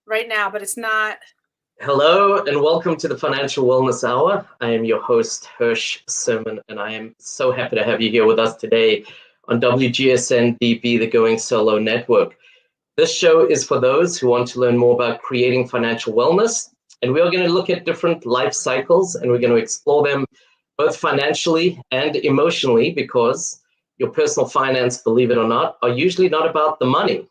right now, but it's not. Hello and welcome to the Financial Wellness Hour. I am your host, Hirsch, Serman, and I am so happy to have you here with us today on WGSN-DB, the Going Solo Network. This show is for those who want to learn more about creating financial wellness, and we are going to look at different life cycles, and we're going to explore them both financially and emotionally, because your personal finance, believe it or not, are usually not about the money.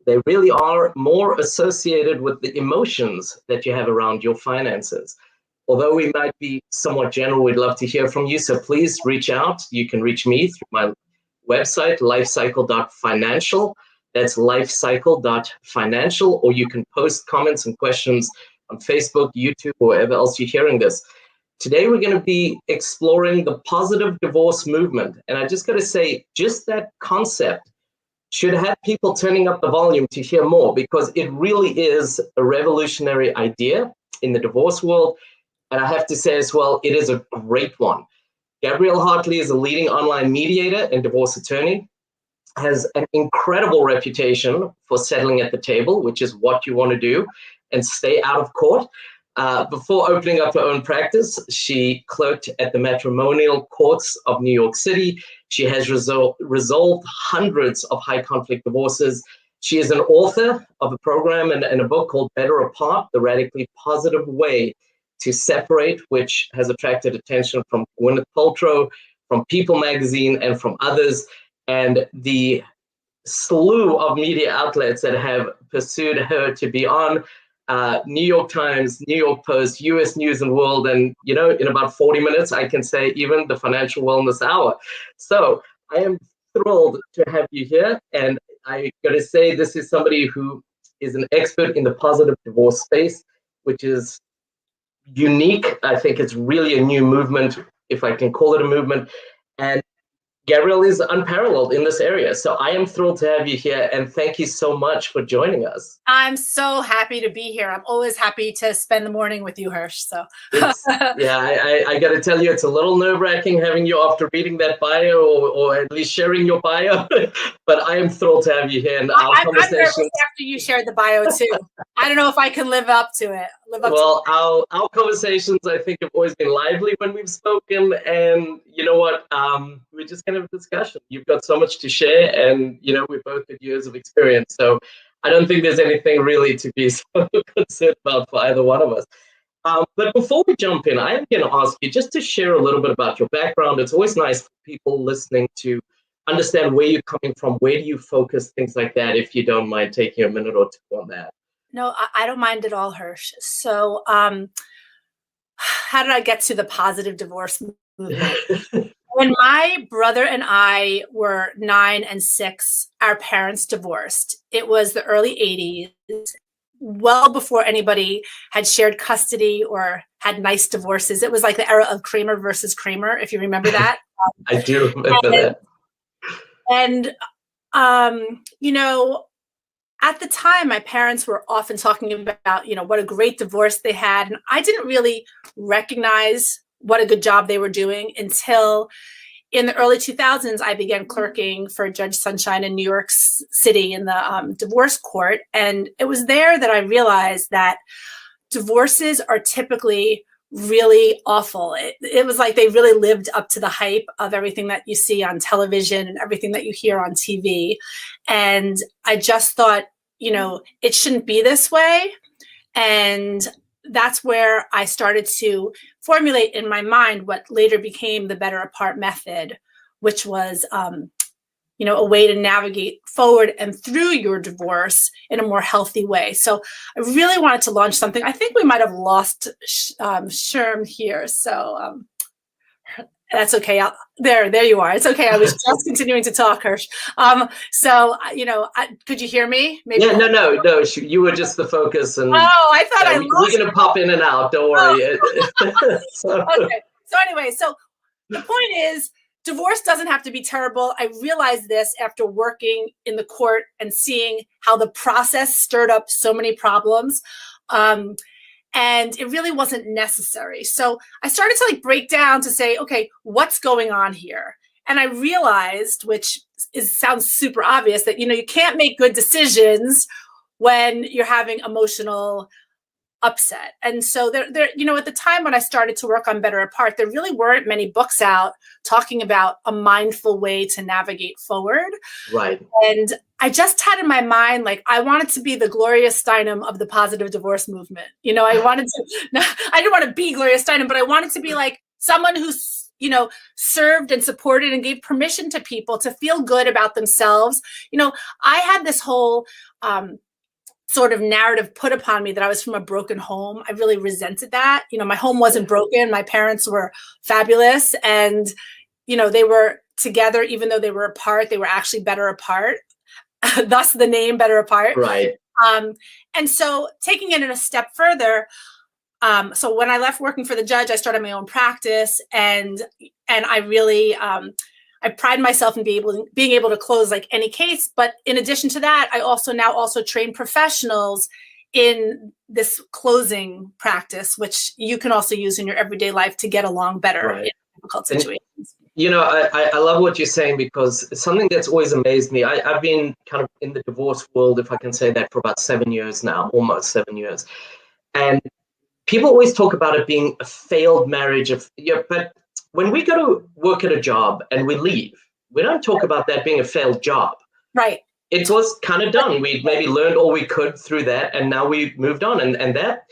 They really are more associated with the emotions that you have around your finances. Although we might be somewhat general, we'd love to hear from you. So please reach out. You can reach me through my website, lifecycle.financial. That's lifecycle.financial. Or you can post comments and questions on Facebook, YouTube, or wherever else you're hearing this. Today, we're going to be exploring the positive divorce movement. And I just got to say, just that concept should have people turning up the volume to hear more, because it really is a revolutionary idea in the divorce world. And I have to say as well, it is a great one. Gabrielle Hartley is a leading online mediator and divorce attorney, has an incredible reputation for settling at the table, which is what you want to do, and stay out of court. Before opening up her own practice, she clerked at the matrimonial courts of New York City. She has resolved hundreds of high conflict divorces. She is an author of a program and a book called Better Apart, The Radically Positive Way to Separate, which has attracted attention from Gwyneth Paltrow, from People magazine, and from others. And the slew of media outlets that have pursued her to be on New York Times, New York Post, US News and World, and in about 40 minutes, I can say even the Financial Wellness Hour. So I am thrilled to have you here, and I got to say this is somebody who is an expert in the positive divorce space, which is unique. I think it's really a new movement, if I can call it a movement, and Gabrielle is unparalleled in this area. So I am thrilled to have you here, and thank you so much for joining us. I'm so happy to be here. I'm always happy to spend the morning with you, Hirsch. So I got to tell you, it's a little nerve-wracking having you after reading that bio, or at least sharing your bio. But I am thrilled to have you here. And I'm nervous after you shared the bio too. I don't know if I can live up to it. Our conversations, I think, have always been lively when we've spoken, and you know what? We're just kind of a discussion. You've got so much to share, and we both have years of experience, so I don't think there's anything really to be so concerned about for either one of us. But before we jump in, I am going to ask you just to share a little bit about your background. It's always nice for people listening to understand where you're coming from, where do you focus, things like that, if you don't mind taking a minute or two on that. No, I don't mind at all, Hirsch. So how did I get to the positive divorce movement? When my brother and I were 9 and 6, our parents divorced. It was the early 80s, well before anybody had shared custody or had nice divorces. It was like the era of Kramer versus Kramer, if you remember that. I do remember that. And, at the time, my parents were often talking about, what a great divorce they had. And I didn't really recognize what a good job they were doing until in the early 2000s, I began clerking for Judge Sunshine in New York City in the divorce court. And it was there that I realized that divorces are typically really awful. It was like they really lived up to the hype of everything that you see on television and everything that you hear on TV. And I just thought, it shouldn't be this way. And that's where I started to formulate in my mind what later became the Better Apart method, which was, a way to navigate forward and through your divorce in a more healthy way. So I really wanted to launch something. I think we might have lost Sherm here. So that's okay. There you are. It's okay. I was just continuing to talk, Hirsch. Could you hear me? Maybe. Yeah, no. You were just the focus. And I thought I lost. We're going to pop in and out. Don't worry. Okay. So anyway, the point is, divorce doesn't have to be terrible. I realized this after working in the court and seeing how the process stirred up so many problems. And it really wasn't necessary. So I started to break down to say, okay, what's going on here? And I realized, which sounds super obvious, that, you can't make good decisions when you're having emotional upset. And so there, at the time when I started to work on Better Apart, there really weren't many books out talking about a mindful way to navigate forward. Right. And I just had in my mind, like, I wanted to be the Gloria Steinem of the positive divorce movement. I didn't want to be Gloria Steinem, but I wanted to be like someone who's, served and supported and gave permission to people to feel good about themselves. I had this whole, sort of narrative put upon me that I was from a broken home. I really resented that. My home wasn't broken. My parents were fabulous. And, they were together, even though they were apart, they were actually better apart. Thus the name Better Apart. Right. And so taking it a step further, so when I left working for the judge, I started my own practice, and I really, I pride myself in being able to close like any case. But in addition to that, I also train professionals in this closing practice, which you can also use in your everyday life to get along better in difficult situations. I love what you're saying, because it's something that's always amazed me. I've been kind of in the divorce world, if I can say that, for about 7 years now, almost 7 years. And people always talk about it being a failed marriage. But when we go to work at a job and we leave, we don't talk about that being a failed job. Right. It was kind of done. We maybe learned all we could through that, and now we've moved on. And that,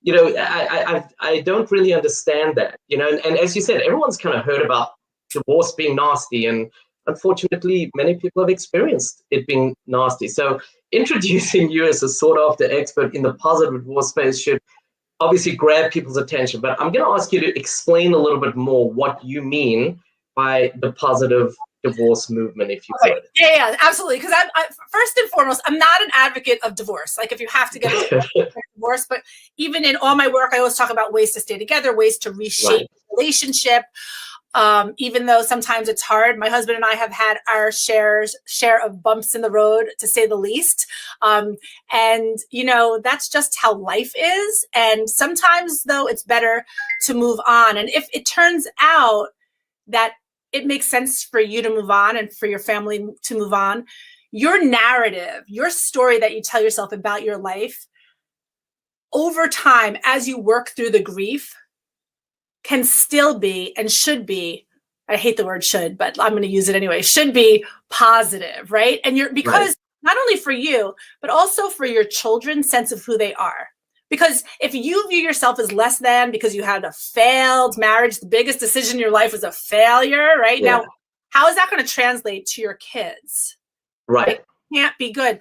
I don't really understand that, and as you said, everyone's kind of heard about divorce being nasty, and unfortunately, many people have experienced it being nasty. So introducing you as a sought-after expert in the positive divorce space should obviously grab people's attention, but I'm going to ask you to explain a little bit more what you mean by the positive divorce movement, if you could. Yeah, absolutely. Because I first and foremost, I'm not an advocate of divorce. Like, if you have to get a divorce, but even in all my work, I always talk about ways to stay together, ways to reshape the relationship. Even though sometimes it's hard, my husband and I have had our share of bumps in the road, to say the least. And, that's just how life is. And sometimes, though, it's better to move on. And if it turns out that it makes sense for you to move on and for your family to move on, your narrative, your story that you tell yourself about your life over time, as you work through the grief, can still be and should be, I hate the word should, but I'm going to use it anyway, should be positive, right? And because not only for you, but also for your children's sense of who they are. Because if you view yourself as less than because you had a failed marriage, the biggest decision in your life was a failure, right? Yeah. Now, how is that going to translate to your kids? Right. It can't be good.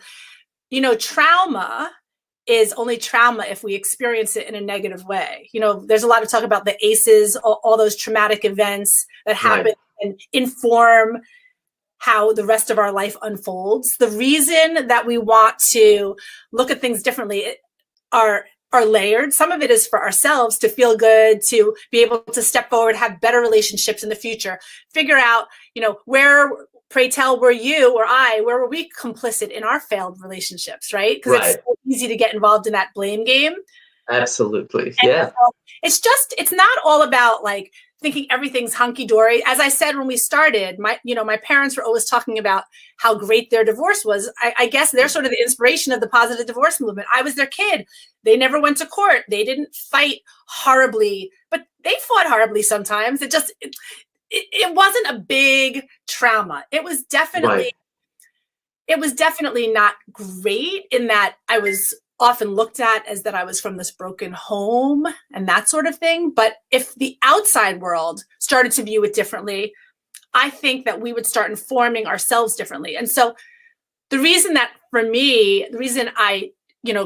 Trauma is only trauma if we experience it in a negative way. There's a lot of talk about the ACEs, all those traumatic events that happen and inform how the rest of our life unfolds. The reason that we want to look at things differently are layered. Some of it is for ourselves to feel good, to be able to step forward, have better relationships in the future, figure out, where, pray tell, were you or where were we complicit in our failed relationships, right? Because it's so easy to get involved in that blame game. Absolutely. And yeah. So it's not all about like thinking everything's hunky-dory. As I said when we started, my parents were always talking about how great their divorce was. I guess they're sort of the inspiration of the positive divorce movement. I was their kid. They never went to court. They didn't fight horribly, but they fought horribly sometimes. It wasn't a big trauma. It was definitely not great, in that I was often looked at as that I was from this broken home and that sort of thing. But if the outside world started to view it differently, I think that we would start informing ourselves differently. And so the reason I,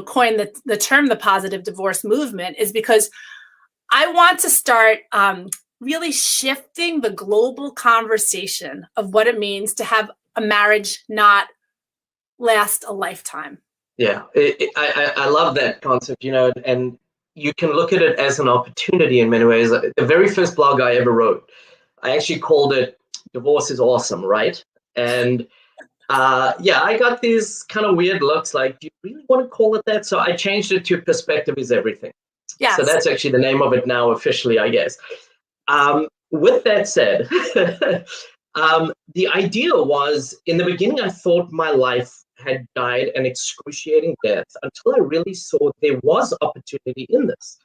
coined the term, the positive divorce movement, is because I want to start really shifting the global conversation of what it means to have a marriage not last a lifetime. Yeah, I love that concept, and you can look at it as an opportunity in many ways. The very first blog I ever wrote, I actually called it "Divorce is Awesome," right? And I got these kind of weird looks like, do you really want to call it that? So I changed it to "Perspective is Everything." Yes. So that's actually the name of it now officially, I guess. With that said, the idea was, in the beginning, I thought my life had died an excruciating death until I really saw there was opportunity in this.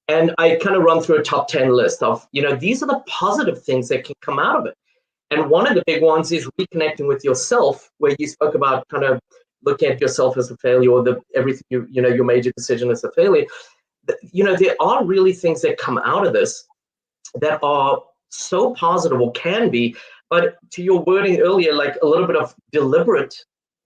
And I kind of run through a top 10 list of, these are the positive things that can come out of it. And one of the big ones is reconnecting with yourself, where you spoke about kind of looking at yourself as a failure, or everything your major decision as a failure. There are really things that come out of this that are so positive, or can be, but to your wording earlier, like a little bit of deliberate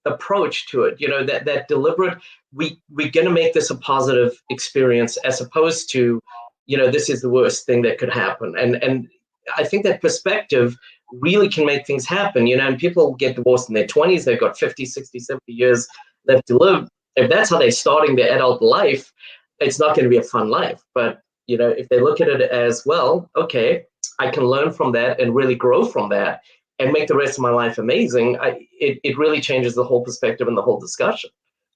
approach to it, that deliberate, we're going to make this a positive experience, as opposed to, this is the worst thing that could happen. And I think that perspective really can make things happen, and people get divorced in their 20s, they've got 50, 60, 70 years left to live. If that's how they're starting their adult life, it's not going to be a fun life. But, if they look at it as, well, okay, I can learn from that and really grow from that and make the rest of my life amazing, it really changes the whole perspective and the whole discussion.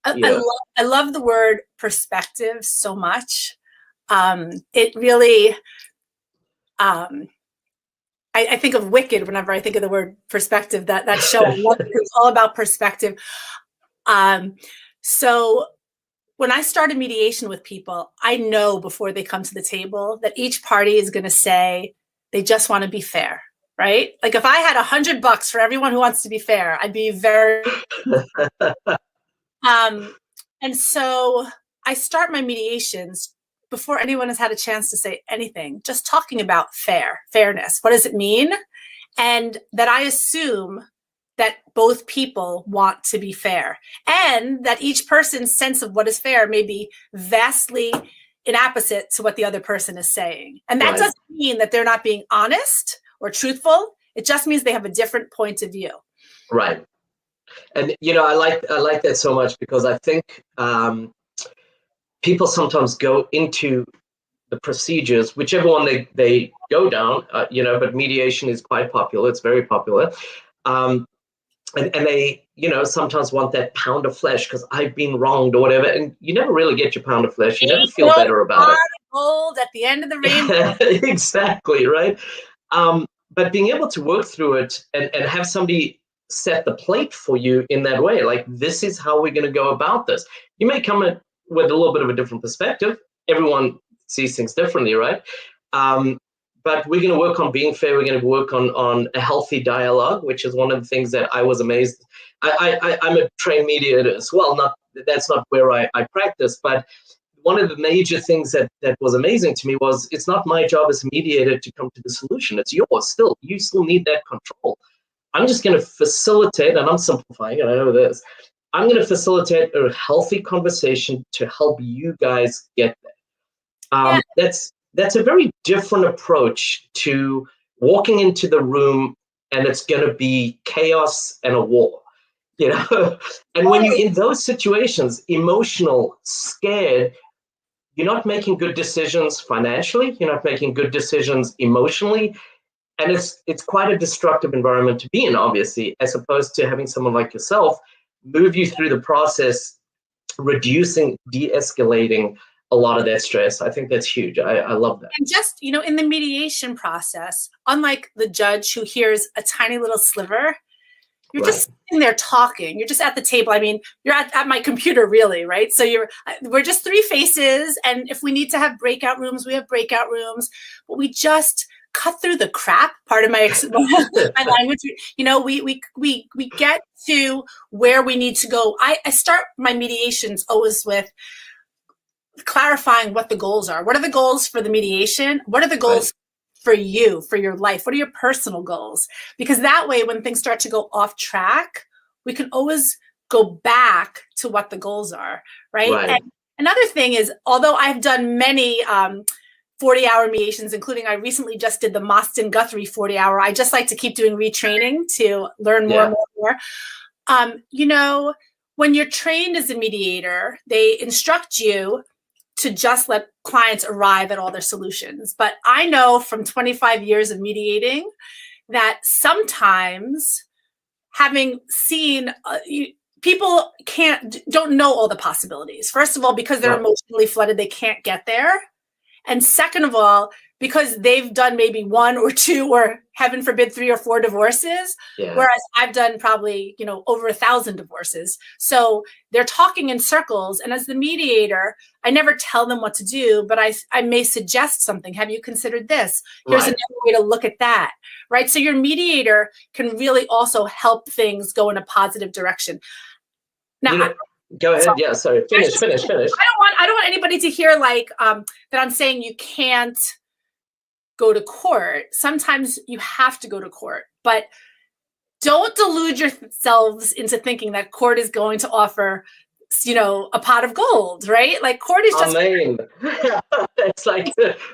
I love the word perspective so much. It really, I think of Wicked whenever I think of the word perspective, that show. It's all about perspective. So when I started mediation with people, I know before they come to the table that each party is going to say they just want to be fair, right? Like if I had $100 for everyone who wants to be fair, I'd be very, and so I start my mediations before anyone has had a chance to say anything, just talking about fairness. What does it mean? And that I assume that both people want to be fair, and that each person's sense of what is fair may be vastly inapposite to what the other person is saying. And that doesn't mean that they're not being honest or truthful. It just means they have a different point of view. Right. And, I like that so much, because I think people sometimes go into the procedures, whichever one they go down, but mediation is quite popular. It's very popular. And they, sometimes want that pound of flesh because I've been wronged or whatever. And you never really get your pound of flesh. You never feel better about it. Gold at the end of the rainbow. Exactly, right? But being able to work through it and have somebody set the plate for you in that way, like, this is how we're going to go about this. You may come in with a little bit of a different perspective. Everyone sees things differently, right? But we're going to work on being fair. We're going to work on a healthy dialogue, which is one of the things that I was amazed. I'm a trained mediator as well. That's not where I practice, but one of the major things that was amazing to me was, it's not my job as a mediator to come to the solution. It's yours still. You still need that control. I'm just going to facilitate, and I'm simplifying it, I know this. I'm going to facilitate a healthy conversation to help you guys get there. That's a very different approach to walking into the room and it's going to be chaos and a war, And when you're in those situations, emotional, scared, you're not making good decisions financially. You're not making good decisions emotionally. And it's quite a destructive environment to be in, obviously, as opposed to having someone like yourself move you through the process, reducing, de-escalating a lot of that stress. I think that's huge. I love that. And just, in the mediation process, unlike the judge who hears a tiny little sliver, you're just sitting there talking. You're just at the table. I mean, you're at my computer, really, right? So we're just three faces. And if we need to have breakout rooms, we have breakout rooms. But we just cut through the crap, part of my language. We get to where we need to go. I start my mediations always with clarifying what the goals are. What are the goals for the mediation? What are the goals for you, for your life? What are your personal goals? Because that way, when things start to go off track, we can always go back to what the goals are, right? And another thing is, although I've done many 40-hour mediations, including I recently just did the Mostyn Guthrie 40-hour, I just like to keep doing retraining to learn more and more. When you're trained as a mediator, they instruct you to just let clients arrive at all their solutions. But I know from 25 years of mediating that sometimes, having seen people don't know all the possibilities. First of all, because they're emotionally flooded, they can't get there. And second of all, because they've done maybe 1 or 2 or heaven forbid 3 or 4 divorces, whereas I've done probably, over 1,000 divorces. So they're talking in circles. And as the mediator, I never tell them what to do, but I may suggest something. Have you considered this? Here's another way to look at that, right? So your mediator can really also help things go in a positive direction. Now, go ahead. Yeah, sorry. Finish. I don't want anybody to hear like that I'm saying you can't go to court. Sometimes you have to go to court, but don't delude yourselves into thinking that court is going to offer, a pot of gold, right? Like court is just. Amen. It's like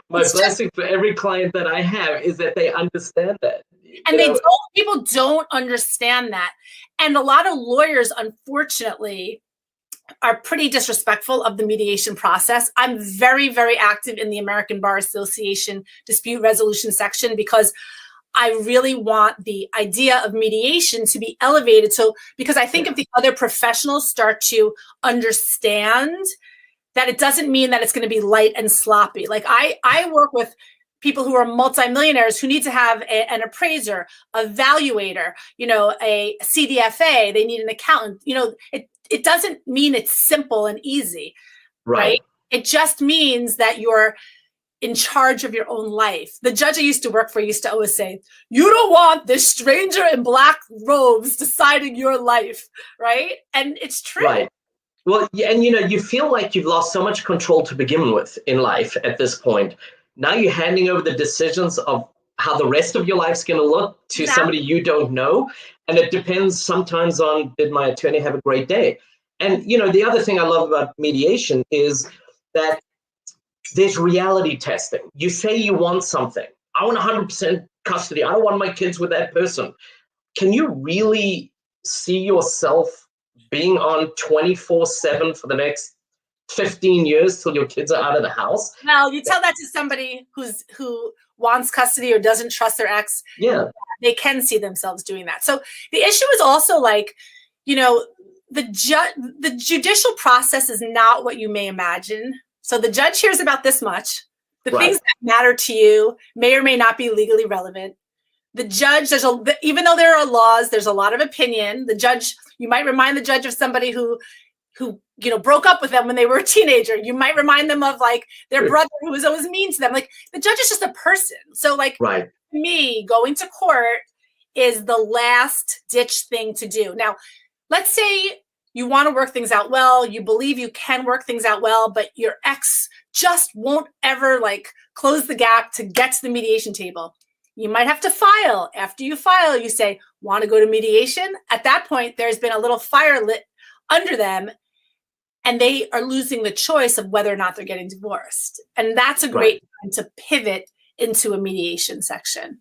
my blessing for every client that I have is that they understand that. And people don't understand that. And a lot of lawyers, unfortunately, are pretty disrespectful of the mediation process. I'm very, very active in the American Bar Association dispute resolution section because I really want the idea of mediation to be elevated. So, because I think if the other professionals start to understand that it doesn't mean that it's going to be light and sloppy. Like I work with people who are multimillionaires who need to have an appraiser, a valuator, a CDFA, they need an accountant. It doesn't mean it's simple and easy, right? It just means that you're in charge of your own life. The judge I used to work for used to always say, you don't want this stranger in black robes deciding your life, right? And it's true. Right. Well, and you feel like you've lost so much control to begin with in life at this point. Now you're handing over the decisions of how the rest of your life's going to look to somebody you don't know. And it depends sometimes on, did my attorney have a great day? And, the other thing I love about mediation is that there's reality testing. You say you want something. I want 100% custody. I don't want my kids with that person. Can you really see yourself being on 24/7 for the next 15 years till your kids are out of the house? Well, you tell that to somebody who wants custody or doesn't trust their ex. Yeah. They can see themselves doing that. So the issue is also like, the judicial process is not what you may imagine. So the judge hears about this much. The things that matter to you may or may not be legally relevant. The judge, even though there are laws, there's a lot of opinion. The judge, you might remind the judge of somebody who broke up with them when they were a teenager. You might remind them of like their brother who was always mean to them. Like the judge is just a person. So like me going to court is the last ditch thing to do. Now, let's say you want to work things out well. You believe you can work things out well, but your ex just won't ever like close the gap to get to the mediation table. You might have to file. After you file, you say, want to go to mediation? At that point, there's been a little fire lit under them, and they are losing the choice of whether or not they're getting divorced. And that's a great time to pivot into a mediation section.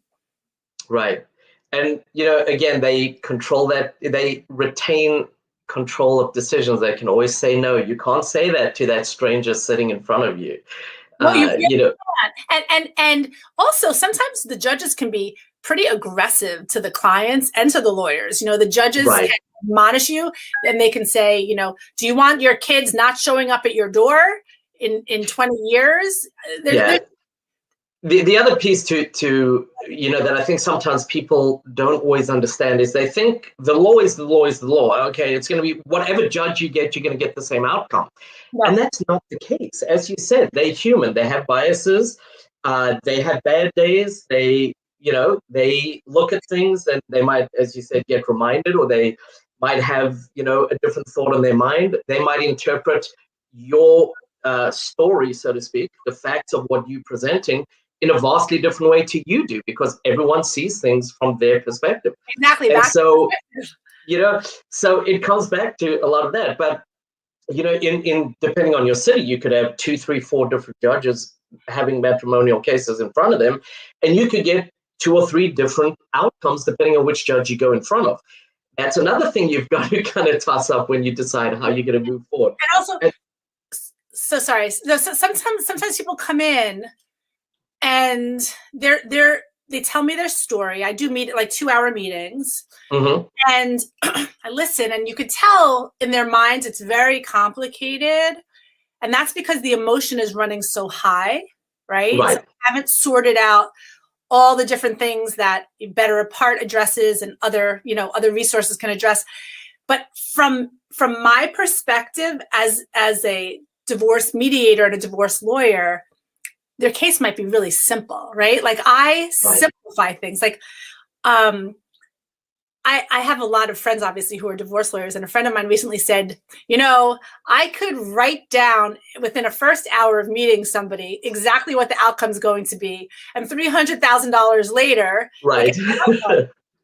Right. And, again, they control that. They retain control of decisions. They can always say no. You can't say that to that stranger sitting in front of you. No, you can't. And also sometimes the judges can be pretty aggressive to the clients and to the lawyers. The judges can admonish you, and they can say, do you want your kids not showing up at your door in 20 years? The other piece to that I think sometimes people don't always understand is they think the law is the law is the law. Okay, it's going to be whatever judge you get, you're going to get the same outcome. Yeah. And that's not the case. As you said, they're human. They have biases. They have bad days. They look at things and they might, as you said, get reminded, or they might have, a different thought in their mind. They might interpret your story, so to speak, the facts of what you're presenting in a vastly different way to you do, because everyone sees things from their perspective. Exactly. And so, so it comes back to a lot of that. But, in depending on your city, you could have 2, 3, 4 different judges having matrimonial cases in front of them, and you could get 2 or 3 different outcomes depending on which judge you go in front of. That's another thing you've got to kind of toss up when you decide how you're going to move forward. And also, so sorry. So sometimes people come in and they tell me their story. I do meet like 2-hour meetings, and I listen, and you could tell in their minds it's very complicated, and that's because the emotion is running so high, right? Right. So I haven't sorted out all the different things that Better Apart addresses and other, other resources can address. But from my perspective as a divorce mediator and a divorce lawyer, their case might be really simple, right? Like I simplify things. Like I have a lot of friends, obviously, who are divorce lawyers. And a friend of mine recently said, I could write down within a first hour of meeting somebody exactly what the outcome is going to be. And $300,000 later, right.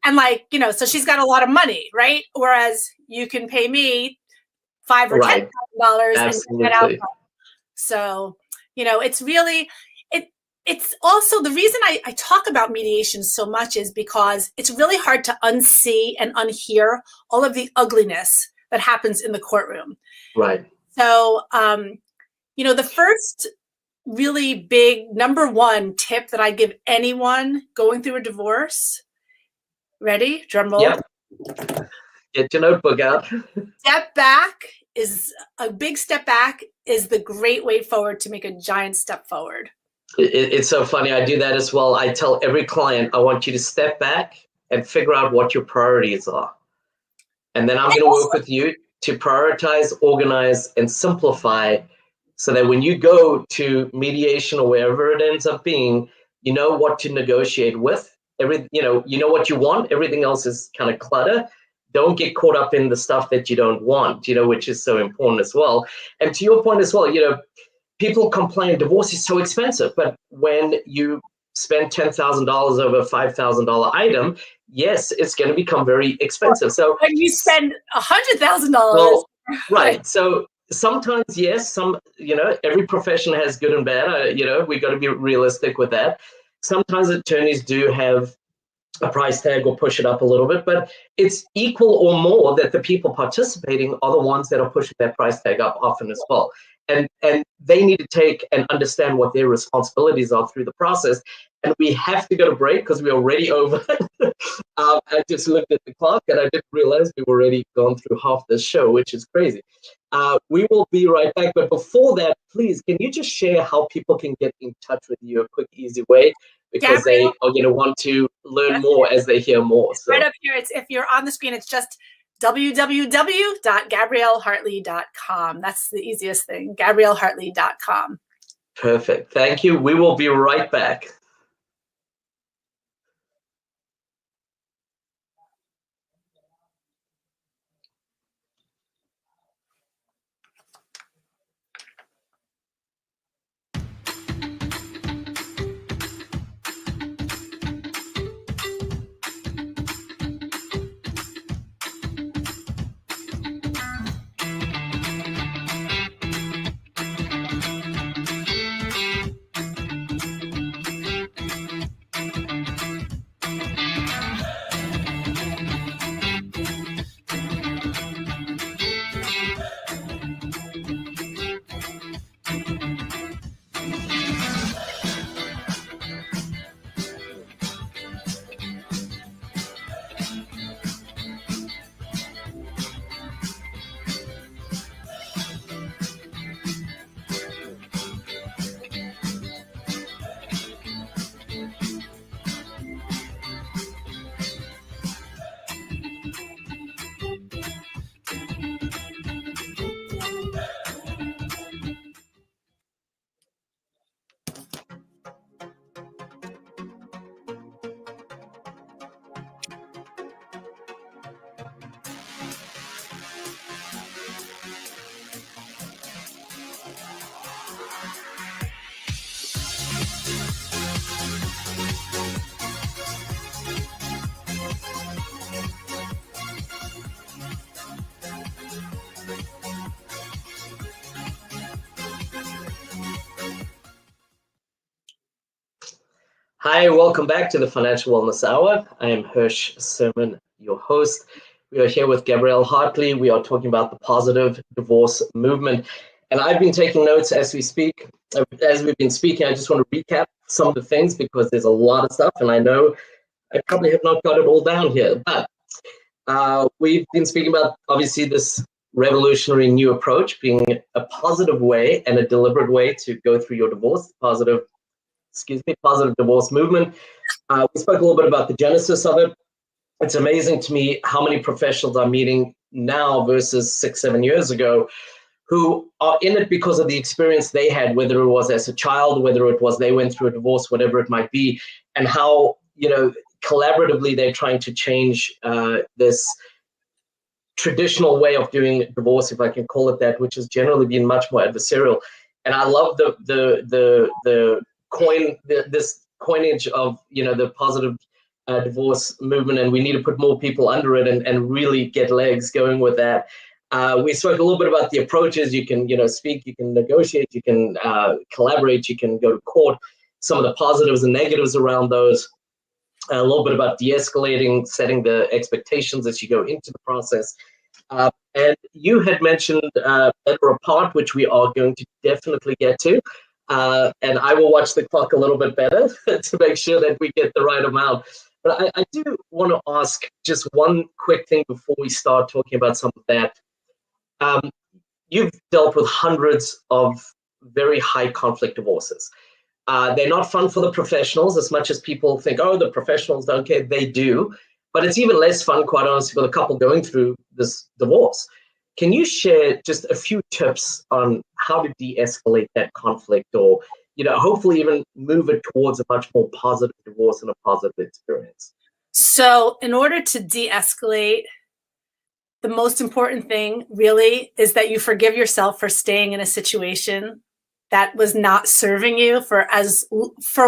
and so she's got a lot of money, right? Whereas you can pay me $5,000 or $10,000 and get outcome. So, it's really, it's also the reason I talk about mediation so much is because it's really hard to unsee and unhear all of the ugliness that happens in the courtroom. Right. So, the first really big number one tip that I give anyone going through a divorce, ready? Drum roll. Yep. Get your notebook out. A big step back is the great way forward to make a giant step forward. It's so funny. I do that as well. I tell every client, I want you to step back and figure out what your priorities are. And then I'm going to work with you to prioritize, organize, and simplify so that when you go to mediation or wherever it ends up being, you know what to negotiate with. You know what you want. Everything else is kind of clutter. Don't get caught up in the stuff that you don't want, which is so important as well. And to your point as well, people complain divorce is so expensive, but when you spend $10,000 over a $5,000 item, yes, it's going to become very expensive. So when you spend $100,000, well, right. So sometimes, yes, every profession has good and bad. We got to be realistic with that. Sometimes attorneys do have a price tag or push it up a little bit, but it's equal or more that the people participating are the ones that are pushing that price tag up often as well. And they need to take and understand what their responsibilities are through the process. And we have to go to break because we're already over. I just looked at the clock and I didn't realize we've already gone through half this show, which is crazy. We will be right back. But before that, please, can you just share how people can get in touch with you, a quick, easy way? Because Gabrielle, they are going to want to learn more as they hear more. So. Right up here, if you're on the screen, it's just www.gabriellehartley.com. That's the easiest thing, gabriellehartley.com. Perfect. Thank you. We will be right back. Hi, welcome back to the Financial Wellness Hour. I am Hirsch, Serman, your host. We are here with Gabrielle Hartley. We are talking about the positive divorce movement. And I've been taking notes as we speak. As we've been speaking, I just want to recap some of the things because there's a lot of stuff. And I know I probably have not got it all down here. But we've been speaking about, obviously, this revolutionary new approach being a positive way and a deliberate way to go through your divorce, positive positive divorce movement. We spoke a little bit about the genesis of it. It's amazing to me how many professionals I'm meeting now versus 6-7 years ago who are in it because of the experience they had, whether it was as a child, whether it was they went through a divorce, whatever it might be, and how, collaboratively they're trying to change this traditional way of doing divorce, if I can call it that, which has generally been much more adversarial. And I love this coinage of, the positive divorce movement, and we need to put more people under it and really get legs going with that. We spoke a little bit about the approaches. You can, speak, you can negotiate, you can collaborate, you can go to court, some of the positives and negatives around those, a little bit about de-escalating, setting the expectations as you go into the process. And you had mentioned Better Apart, which we are going to definitely get to. And I will watch the clock a little bit better to make sure that we get the right amount. But I do want to ask just one quick thing before we start talking about some of that. You've dealt with hundreds of very high conflict divorces. They're not fun for the professionals as much as people think, oh, the professionals don't care. They do. But it's even less fun, quite honestly, for the couple going through this divorce. Can you share just a few tips on how to de-escalate that conflict, or hopefully even move it towards a much more positive divorce and a positive experience? So in order to de-escalate, the most important thing really is that you forgive yourself for staying in a situation that was not serving you for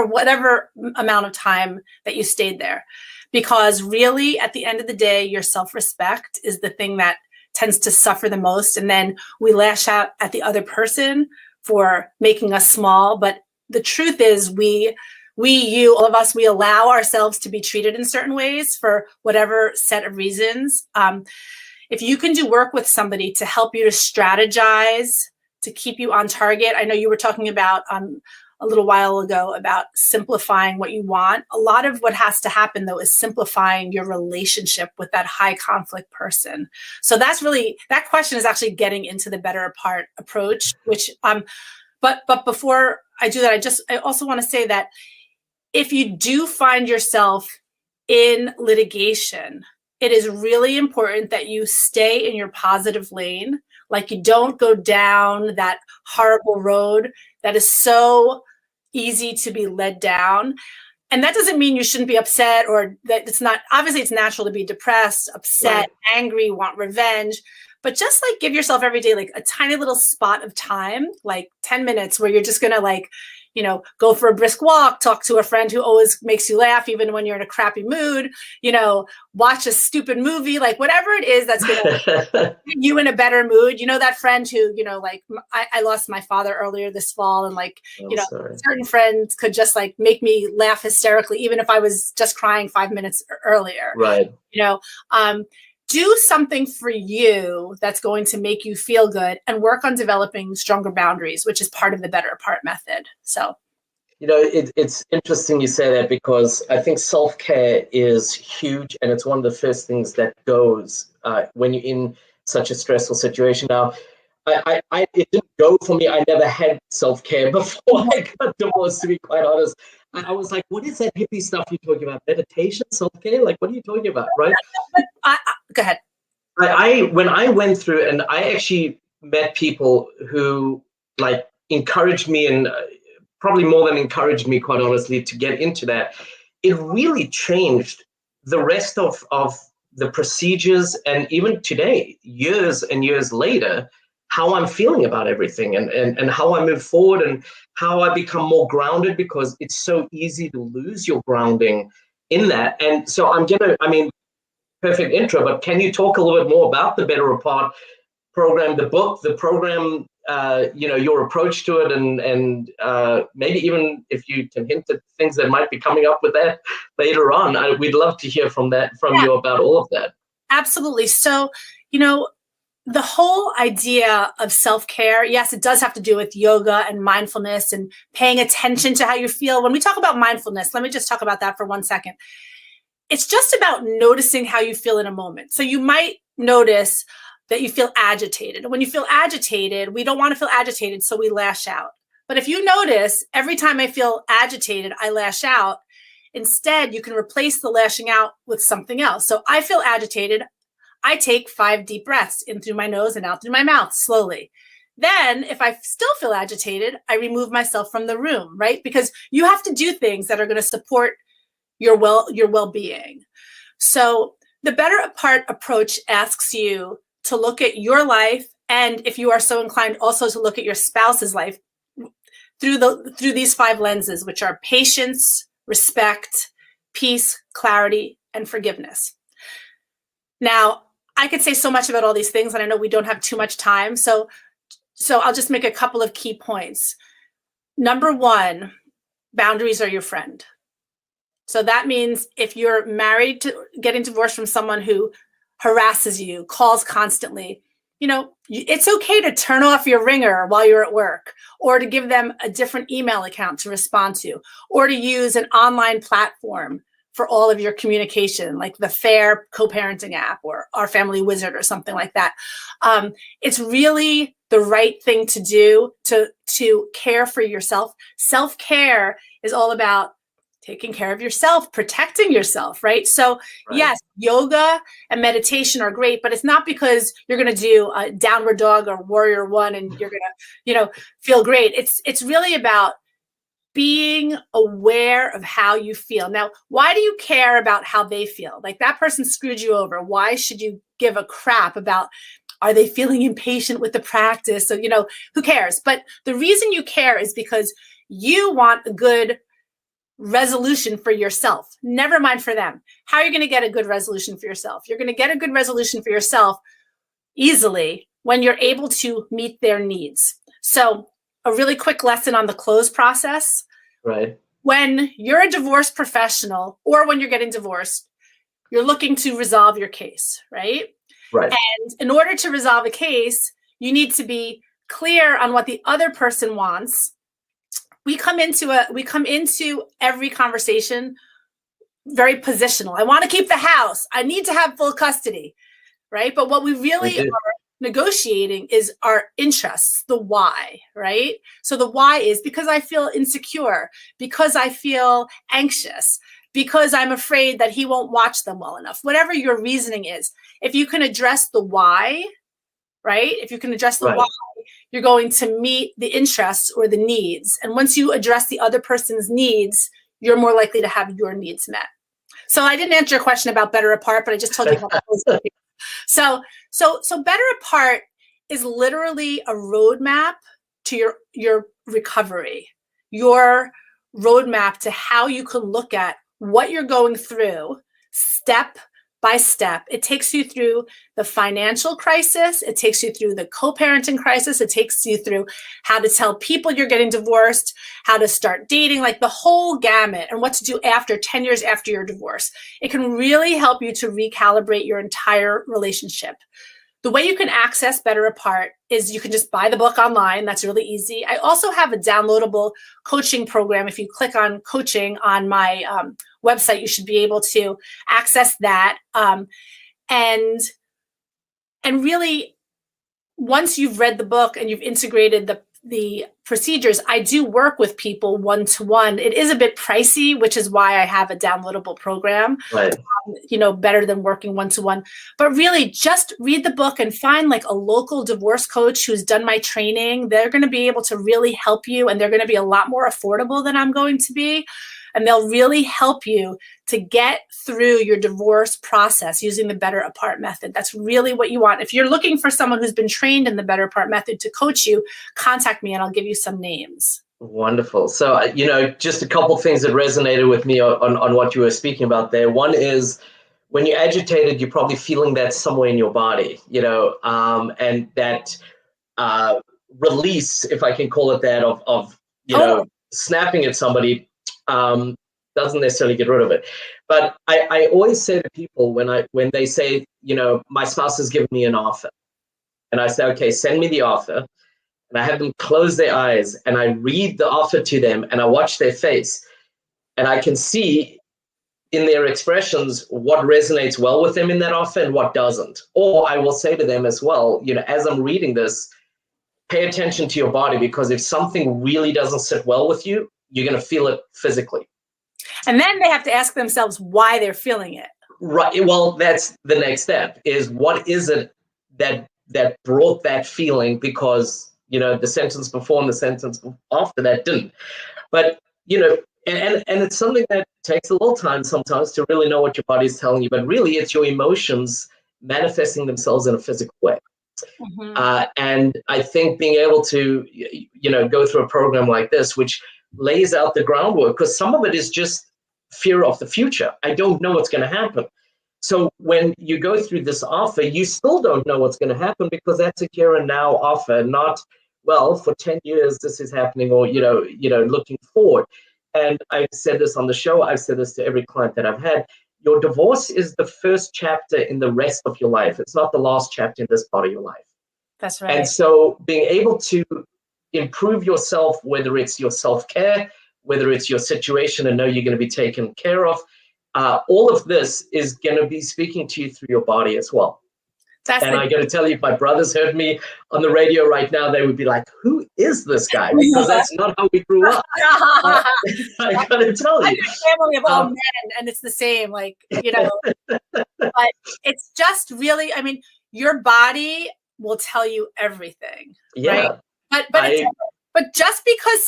whatever amount of time that you stayed there. Because really, at the end of the day, your self-respect is the thing that tends to suffer the most. And then we lash out at the other person for making us small. But the truth is all of us, we allow ourselves to be treated in certain ways for whatever set of reasons. If you can do work with somebody to help you to strategize, to keep you on target. I know you were talking about a little while ago about simplifying what you want. A lot of what has to happen, though, is simplifying your relationship with that high conflict person. So that's really, that question is actually getting into the Better Apart approach, which, but before I do that, I also want to say that if you do find yourself in litigation, it is really important that you stay in your positive lane. Like, you don't go down that horrible road that is so easy to be led down. And that doesn't mean you shouldn't be upset, or that it's not, obviously it's natural to be depressed, upset, right, angry, want revenge, but just like give yourself every day, like a tiny little spot of time, like 10 minutes where you're just going to go for a brisk walk, talk to a friend who always makes you laugh, even when you're in a crappy mood, watch a stupid movie, like whatever it is that's going to put you in a better mood. That friend who, I lost my father earlier this fall, and certain friends could just make me laugh hysterically, even if I was just crying 5 minutes earlier. Right. Do something for you that's going to make you feel good, and work on developing stronger boundaries, which is part of the Better Apart method. So, it's interesting you say that, because I think self-care is huge, and it's one of the first things that goes when you're in such a stressful situation. Now, it didn't go for me. I never had self-care before I got divorced, to be quite honest. I was like, what is that hippie stuff you're talking about? Meditation, self-care? Like, what are you talking about, right? Go ahead. When I went through, and I actually met people who encouraged me, and probably more than encouraged me, quite honestly, to get into that. It really changed the rest of the procedures, and even today, years and years later, how I'm feeling about everything, and how I move forward, and how I become more grounded, because it's so easy to lose your grounding in that. And so perfect intro, but can you talk a little bit more about the Better Apart program, the book, the program, your approach to it, and maybe even if you can hint at things that might be coming up with that later on. We'd love to hear from you about all of that. Absolutely. So, the whole idea of self-care, yes, it does have to do with yoga and mindfulness and paying attention to how you feel. When we talk about mindfulness, let me just talk about that for 1 second. It's just about noticing how you feel in a moment. So you might notice that you feel agitated. When you feel agitated, we don't want to feel agitated, so we lash out. But if you notice, every time I feel agitated, I lash out. Instead, you can replace the lashing out with something else. So I feel agitated. I take 5 deep breaths in through my nose and out through my mouth slowly. Then if I still feel agitated, I remove myself from the room, right? Because you have to do things that are going to support your well-being. So the better apart approach asks you to look at your life, and if you are so inclined, also to look at your spouse's life through these 5 lenses, which are patience, respect, peace, clarity, and forgiveness. Now, I could say so much about all these things, and I know we don't have too much time, so I'll just make a couple of key points. Number 1, boundaries are your friend. So that means if you're married to getting divorced from someone who harasses you, calls constantly, it's okay to turn off your ringer while you're at work, or to give them a different email account to respond to, or to use an online platform for all of your communication, like the FAIR co-parenting app or Our Family Wizard or something like that. It's really the right thing to do to care for yourself. Self-care is all about taking care of yourself, protecting yourself, right? So yes, yoga and meditation are great, but it's not because you're going to do a downward dog or warrior 1 and you're going to, feel great. It's really about being aware of how you feel. Now, why do you care about how they feel? Like, that person screwed you over. Why should you give a crap about, are they feeling impatient with the practice? So, who cares? But the reason you care is because you want a good resolution for yourself. Never mind for them. How are you going to get a good resolution for yourself? You're going to get a good resolution for yourself easily when you're able to meet their needs. So a really quick lesson on the close process. Right. When you're a divorce professional, or when you're getting divorced, you're looking to resolve your case, right? Right. And in order to resolve a case, you need to be clear on what the other person wants. We come into every conversation very positional. I want to keep the house. I need to have full custody, right? But what we really are negotiating is our interests, the why, right? So the why is because I feel insecure, because I feel anxious, because I'm afraid that he won't watch them well enough. Whatever your reasoning is, if you can address the why, right? If you can address the why, you're going to meet the interests or the needs. And once you address the other person's needs, you're more likely to have your needs met. So I didn't answer your question about better apart, but I just told you about those. So better apart is literally a roadmap to your recovery, your roadmap to how you can look at what you're going through step by step. It takes you through the financial crisis. It takes you through the co-parenting crisis. It takes you through how to tell people you're getting divorced, how to start dating, like the whole gamut, and what to do after 10 years after your divorce. It can really help you to recalibrate your entire relationship. The way you can access Better Apart is you can just buy the book online. That's really easy. I also have a downloadable coaching program. If you click on coaching on my website, you should be able to access that. And really, once you've read the book and you've integrated the procedures, I do work with people one-to-one. It is a bit pricey, which is why I have a downloadable program, right. Better than working one-to-one. But really, just read the book and find like a local divorce coach who's done my training. They're going to be able to really help you, and they're going to be a lot more affordable than I'm going to be. And they'll really help you to get through your divorce process using the Better Apart method. That's really what you want. If you're looking for someone who's been trained in the Better Apart method to coach you, contact me and I'll give you some names. Wonderful. So, just a couple things that resonated with me on what you were speaking about there. One is when you're agitated, you're probably feeling that somewhere in your body, and that release, if I can call it that, of snapping at somebody, doesn't necessarily get rid of it. But I always say to people when they say, my spouse has given me an offer, and I say, okay, send me the offer, and I have them close their eyes and I read the offer to them and I watch their face, and I can see in their expressions what resonates well with them in that offer and what doesn't. Or I will say to them as well, as I'm reading this, pay attention to your body, because if something really doesn't sit well with you, you're going to feel it physically. And then they have to ask themselves why they're feeling it. Right. Well, that's the next step, is what is it that brought that feeling? Because, you know, the sentence before and the sentence after that didn't. But, you know, and it's something that takes a little time sometimes to really know what your body's telling you. But really, it's your emotions manifesting themselves in a physical way. Mm-hmm. And I think being able to, you know, go through a program like this, which lays out the groundwork, because some of it is just fear of the future. I don't know what's going to happen. So when you go through this offer, you still don't know what's going to happen, because that's a here and now offer, not, well, for 10 years this is happening, or, you know, looking forward. And I've said this on the show, I've said this to every client that I've had. Your divorce is the first chapter in the rest of your life. It's not the last chapter in this part of your life. That's right. And so being able to improve yourself, whether it's your self-care, whether it's your situation and know you're going to be taken care of, all of this is going to be speaking to you through your body as well. And I got to tell you, if my brothers heard me on the radio right now, they would be like, who is this guy? Because that's not how we grew up. I got to tell you. I'm a family of all men, and it's the same, like, you know, but it's just really, I mean, your body will tell you everything. Yeah. Right? But just because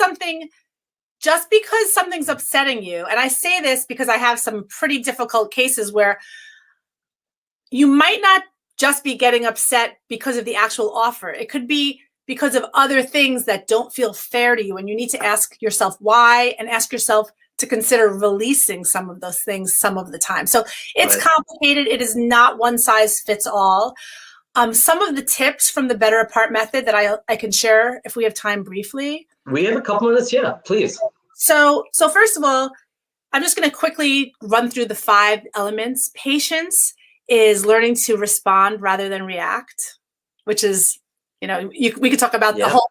something's upsetting you, and I say this because I have some pretty difficult cases where you might not just be getting upset because of the actual offer. It could be because of other things that don't feel fair to you, and you need to ask yourself why, and ask yourself to consider releasing some of those things some of the time. So it's complicated. It is not one size fits all. Some of the tips from the Better Apart method that I can share if we have time briefly. We have a couple minutes, yeah, please. So first of all, I'm just going to quickly run through the 5 elements. Patience is learning to respond rather than react, which is, you know, we could talk about that for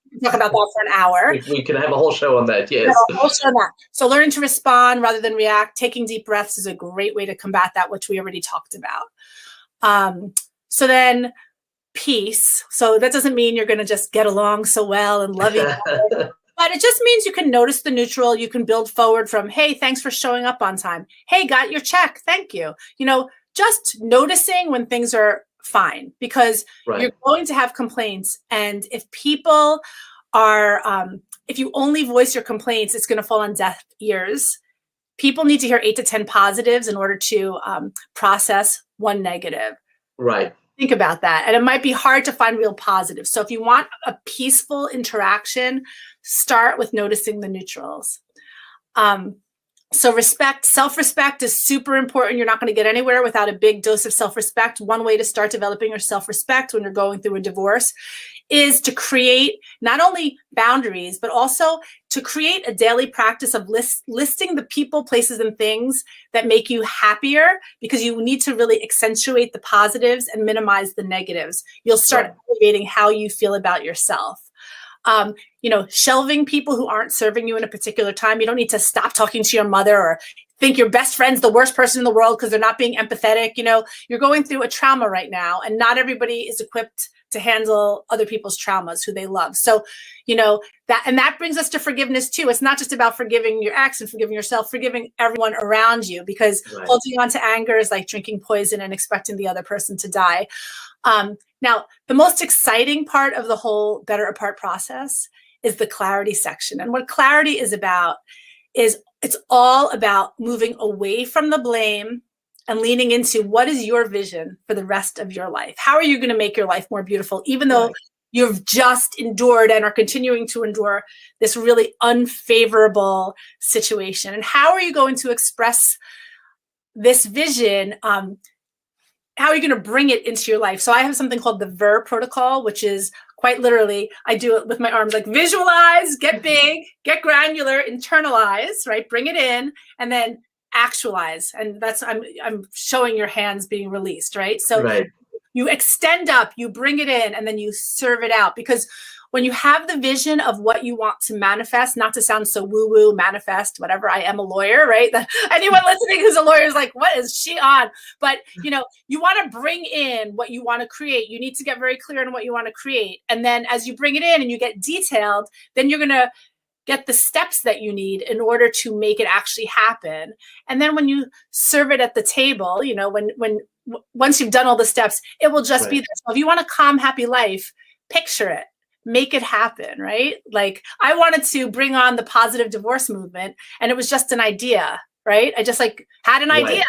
an hour. We could have a whole show on that, yes. A whole show on that. So learning to respond rather than react, taking deep breaths is a great way to combat that, which we already talked about. So then peace. So that doesn't mean you're going to just get along so well and love each other. But it just means you can notice the neutral. You can build forward from, hey, thanks for showing up on time. Hey, got your check. Thank you. You know, just noticing when things are fine, because you're going to have complaints. And if people are, if you only voice your complaints, it's going to fall on deaf ears. People need to hear 8 to 10 positives in order to process one negative. Right. Think about that. And it might be hard to find real positives. So if you want a peaceful interaction, start with noticing the neutrals. So self-respect is super important. You're not going to get anywhere without a big dose of self-respect. One way to start developing your self-respect when you're going through a divorce is to create not only boundaries, but also to create a daily practice of listing the people, places, and things that make you happier, because you need to really accentuate the positives and minimize the negatives. You'll start elevating how you feel about yourself. You know, shelving people who aren't serving you in a particular time. You don't need to stop talking to your mother or think your best friend's the worst person in the world because they're not being empathetic. You know, you're going through a trauma right now, and not everybody is equipped to handle other people's traumas who they love. So, you know, that brings us to forgiveness too. It's not just about forgiving your ex and forgiving yourself, forgiving everyone around you, because holding on to anger is like drinking poison and expecting the other person to die. Now, the most exciting part of the whole Better Apart process is the clarity section. And what clarity is about is it's all about moving away from the blame and leaning into what is your vision for the rest of your life. How are you going to make your life more beautiful, even though you've just endured and are continuing to endure this really unfavorable situation? And how are you going to express this vision? How are you going to bring it into your life? So I have something called the VER protocol, which is quite literally, I do it with my arms, like visualize, get big, get granular, internalize, right? Bring it in, and then actualize. And that's, I'm showing your hands being released, right? So you extend up, you bring it in, and then you serve it out. Because when you have the vision of what you want to manifest, not to sound so woo-woo, manifest, whatever, I am a lawyer, right? Anyone listening who's a lawyer is like, what is she on? But, you know, you want to bring in what you want to create. You need to get very clear on what you want to create. And then as you bring it in and you get detailed, then you're going to get the steps that you need in order to make it actually happen. And then when you serve it at the table, you know, once you've done all the steps, it will just be there. So if you want a calm, happy life, picture it, make it happen, right? Like I wanted to bring on the positive divorce movement and it was just an idea, right? I just like had an idea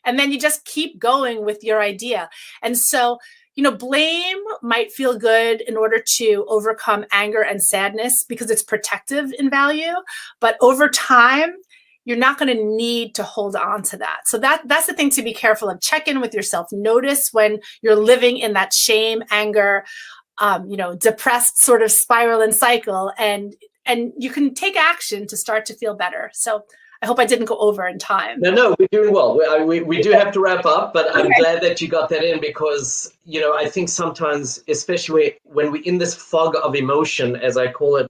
and then you just keep going with your idea. And so, you know, blame might feel good in order to overcome anger and sadness because it's protective in value. But over time, you're not going to need to hold on to that. So that's the thing to be careful of. Check in with yourself. Notice when you're living in that shame, anger, you know, depressed sort of spiral and cycle, and you can take action to start to feel better. So I hope I didn't go over in time. No, we're doing well. We do have to wrap up, but I'm glad that you got that in because, you know, I think sometimes, especially when we're in this fog of emotion, as I call it,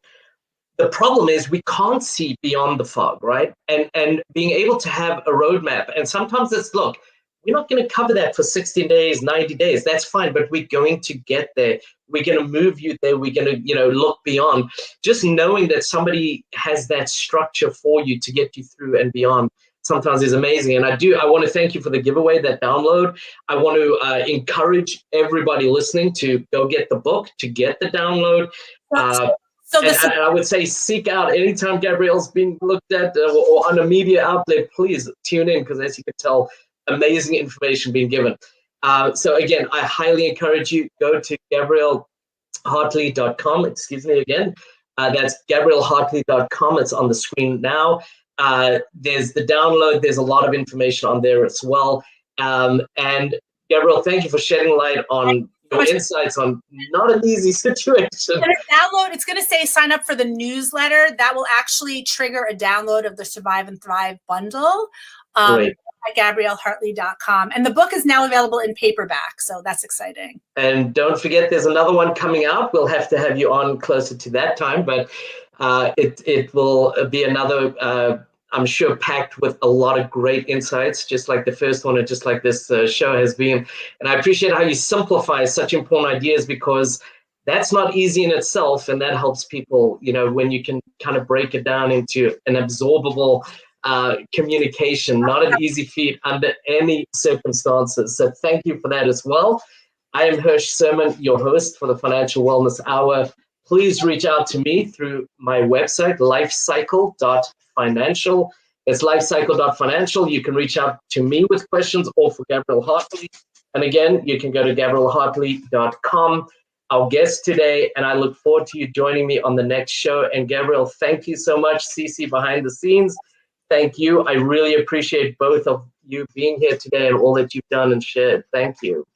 the problem is we can't see beyond the fog, right? And being able to have a roadmap. And sometimes it's, look, we're not going to cover that for 60 days, 90 days. That's fine, but we're going to get there. We're going to move you there. We're going to, you know, look beyond. Just knowing that somebody has that structure for you to get you through and beyond sometimes is amazing. And I want to thank you for the giveaway, that download. I want to encourage everybody listening to go get the book, to get the download. And I would say seek out anytime Gabrielle's being looked at or on a media outlet, please tune in because as you can tell, amazing information being given. So again, I highly encourage you, go to GabrielleHartley.com. Excuse me again. That's GabrielleHartley.com. It's on the screen now. There's the download. There's a lot of information on there as well. And Gabrielle, thank you for shedding light on your insights on not an easy situation. Download. It's going to say sign up for the newsletter. That will actually trigger a download of the Survive and Thrive bundle. Great. At GabrielleHartley.com. And the book is now available in paperback, so that's exciting. And don't forget, there's another one coming out. We'll have to have you on closer to that time, but it will be another, I'm sure, packed with a lot of great insights, just like the first one and just like this show has been. And I appreciate how you simplify such important ideas because that's not easy in itself, and that helps people, you know, when you can kind of break it down into an absorbable communication, not an easy feat under any circumstances. So thank you for that as well. I am Hirsch Serman, your host for the Financial Wellness Hour. Please reach out to me through my website, lifecycle.financial. It's lifecycle.financial. You can reach out to me with questions or for Gabrielle Hartley. And again, you can go to GabrielleHartley.com. Our guest today, and I look forward to you joining me on the next show. And Gabrielle, thank you so much. CC behind the scenes. Thank you. I really appreciate both of you being here today and all that you've done and shared. Thank you.